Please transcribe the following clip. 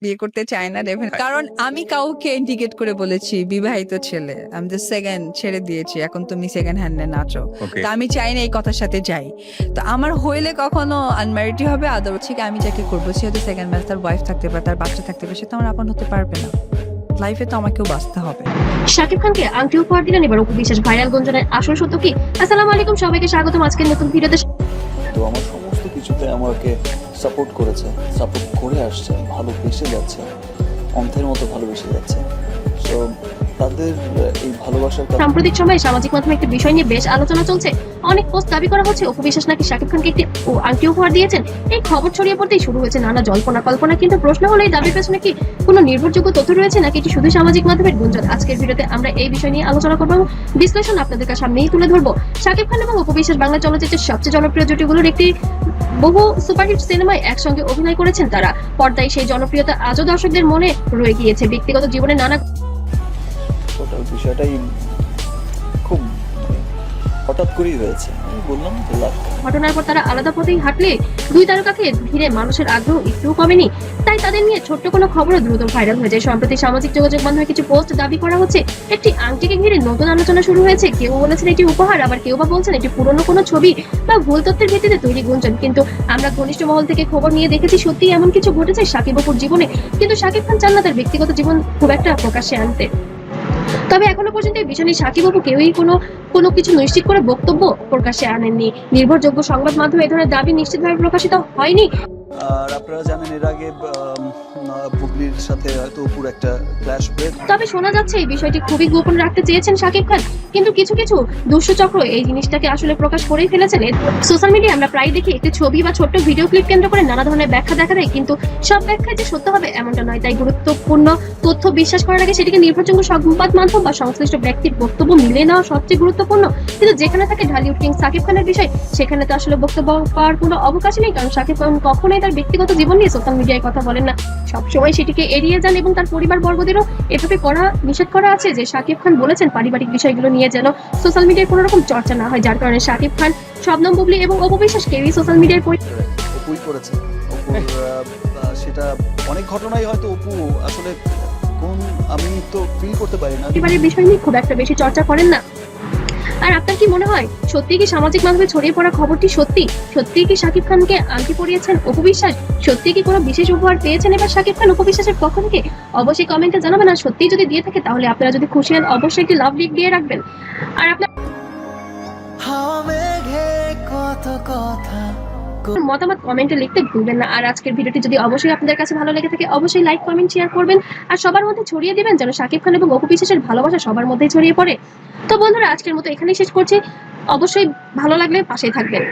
বিয়ে করতে চায় না কারণ আমি কাউকে ইন্ডিকেট করে বলেছি বিবাহিত ছেলে আমি দ্য সেকেন্ড ছেড়ে দিয়েছি এখন তুমি সেকেন্ড হ্যান্ডে নাচো তো আমি চাই না এই কথার সাথে যাই তো আমার হইলে কখনো আনম্যারিডই হবে আদর হচ্ছে কি আমি যাকে করবো সে হয়তো সেকেন্ড ম্যাচ তার ওয়াইফ থাকতে পারে তার বাচ্চা থাকতে পারে সে তো আমার আপন হতে পারবে না লাইফে তো আমাকেও বাঁচতে হবে। শাকিব খানকে আংটি উপহার দিলেন এবার অপু বিশ্বাস, ভাইরাল গুঞ্জনের আসল সত্য কি? আসসালামু আলাইকুম, সবাইকে স্বাগতম আজকের নতুন ভিডিওতে। তো আমার সমস্ত কিছুতে আমাকে সাপোর্ট করেছে, সাপোর্ট করে আসছে, ভালোবেসে যাচ্ছে, অন্থের মতো ভালোবেসে যাচ্ছে। সো তাদের এই ভালোবাসার কারণে সাম্প্রতিক সময়ে সামাজিক মাধ্যমে একটি বিষয় নিয়ে বেশ আলোচনা চলছে। অনেক পোস্ট দাবি করা হচ্ছে অপু বিশ্বাস নাকি শাকিব খানকে একটি আংটি উপহার দিয়েছেন। এই খবর ছড়িয়ে পড়তেই শুরু হয়েছে নানা জল্পনা কল্পনা, কিন্তু প্রশ্ন হলো এই দাবির পেছনে কি কোনো নির্ভরযোগ্য তথ্য রয়েছে নাকি এটি শুধু সামাজিক মাধ্যমের গুঞ্জন? আজকের ভিডিওতে আমরা এই বিষয় নিয়ে আলোচনা করব, বিশ্লেষণ আপনাদের সামনেই তুলে ধরবো। শাকিব খান এবং অপু বিশ্বাস বাংলা চলচ্চিত্রের সবচেয়ে জনপ্রিয় জুটিগুলোর একটি, বহু সুপারহিট সিনেমায় একসঙ্গে অভিনয় করেছেন তারা। পর্দায় সেই জনপ্রিয়তা আজও দর্শকদের মনে রয়ে গিয়েছে। ব্যক্তিগত জীবনে নানা টোটাল বিষয়টাই খুব হঠাৎ করেই হয়েছে। আমি বললাম তো লাখ ঘটনার পর তারা আলাদা পথেই হাঁটলে দুই তারকাকে ঘিরে মানুষের আগ্রহ একটুও কমেনি। তাই তাদের নিয়ে ছোট্ট কোনো খবরও দ্রুত ভাইরাল হয়ে যায়। সম্প্রতি সামাজিক যোগাযোগ মাধ্যমে কিছু পোস্ট দাবি করা হচ্ছে একটি আংটিকে ঘিরে নতুন আলোচনা শুরু হয়েছে। কেউ বলেছেন এটি উপহার, আবার কেউ বা বলছেন এটি পুরনো কোনো ছবি বা ভুল তথ্যের ভিত্তিতে তৈরি গুঞ্জন। কিন্তু আমরা ঘনিষ্ঠ মহল থেকে খবর নিয়ে দেখেছি সত্যি এমন কিছু ঘটেছে শাকিব অপুর জীবনে, কিন্তু শাকিব খান চান না তার ব্যক্তিগত জীবন খুব একটা প্রকাশ্যে আনতে। তবে এখনো পর্যন্ত এই বিষয় নিয়ে শাকিব অপু কেউই কোনো কিছু নিশ্চিত করে বক্তব্য প্রকাশ্যে আনেননি। নির্ভরযোগ্য সংবাদ মাধ্যমে এই ধরনের দাবি নিশ্চিতভাবে প্রকাশিত হয়নি। আর আপনারা জানেন এর আগে বুবলির সাথে হয়তো অপুর একটা ক্ল্যাশ ব্রেক। তবে শোনা যাচ্ছে এই বিষয়টি খুবই গোপন রাখতে চেয়েছেন শাকিব খান, কিন্তু কিছু কিছু দুষ্টচক্র এই জিনিসটাকে আসলে প্রকাশ করেই ফেলেছেন। সোশ্যাল মিডিয়ায় আমরা প্রায় দেখি একটি ছবি বা ছোট্ট ভিডিও ক্লিপ কেন্দ্র করে নানা ধরনের ব্যাখ্যা দেখা দেয়, কিন্তু সব ব্যাখ্যায় যে সত্য হবে এমনটা নয়। তাই গুরুত্বপূর্ণ তথ্য বিশ্বাস করার আগে সেটিকে নির্ভরযোগ্য সংবাদ মাধ্যম বা সংশ্লিষ্ট ব্যক্তির বক্তব্য মিলিয়ে নেওয়া সবচেয়ে গুরুত্বপূর্ণ। কিন্তু যেখানে থাকে ঢালিউড কিং শাকিব খানের বিষয়, সেখানে তো আসলে বক্তব্য পাওয়ার কোনো অবকাশই নেই, কারণ শাকিব খান কখনোই তার ব্যক্তিগত জীবন নিয়ে সোশ্যাল মিডিয়ায় কথা বলেন না। সবসময় সেটিকে এড়িয়ে যান এবং তার পরিবার বর্গদেরও এভাবে নিষেধ করা আছে যে শাকিব খান বলেছেন পারিবারিক বিষয়গুলো নিয়ে যেন সোশ্যাল মিডিয়ায় কোনো রকম চর্চা না হয়, যার কারণে শাকিব খান, শবনম বুবলি এবং অপু বিশ্বাস কেউই সোশ্যাল মিডিয়ায় অপুই করেছে। অপুর সেটা অনেক ঘটনাই হয়তো অপু আসলে কোন আমি তো ফিল করতে পারি না, পরিবারের বিষয় নিয়ে খুব একটা বেশি চর্চা করেন না। আর আপনার কি মনে হয় সত্যি কি সামাজিক মাধ্যমে ছড়িয়ে পড়া খবরটি সত্যি? সত্যি কি শাকিব খানকে আংটি পরিয়েছেন অপু বিশ্বাস? সত্যি কি কোনো বিশেষ উপহার পেয়েছেন এবার শাকিব খান অপু বিশ্বাসের পক্ষ থেকে? অবশ্যই কমেন্টে জানাবেন। আর সত্যি যদি দিয়ে থাকে তাহলে আপনারা যদি খুশি হন অবশ্যই একটি লাভ লিখ দিয়ে রাখবেন। আর আপনার মতামত কমেন্টে লিখতে ভুলবেন না। আর আজকের ভিডিওটি যদি অবশ্যই আপনাদের কাছে ভালো লেগে থাকে অবশ্যই লাইক কমেন্ট শেয়ার করবেন আর সবার মধ্যে ছড়িয়ে দিবেন যেন শাকিব খান এবং অপু বিশ্বাসের ভালোবাসা সবার মধ্যেই ছড়িয়ে পড়ে। তো বন্ধুরা আজকের মতো এখানেই শেষ করছি। অবশ্যই ভালো লাগলে পাশেই থাকবেন।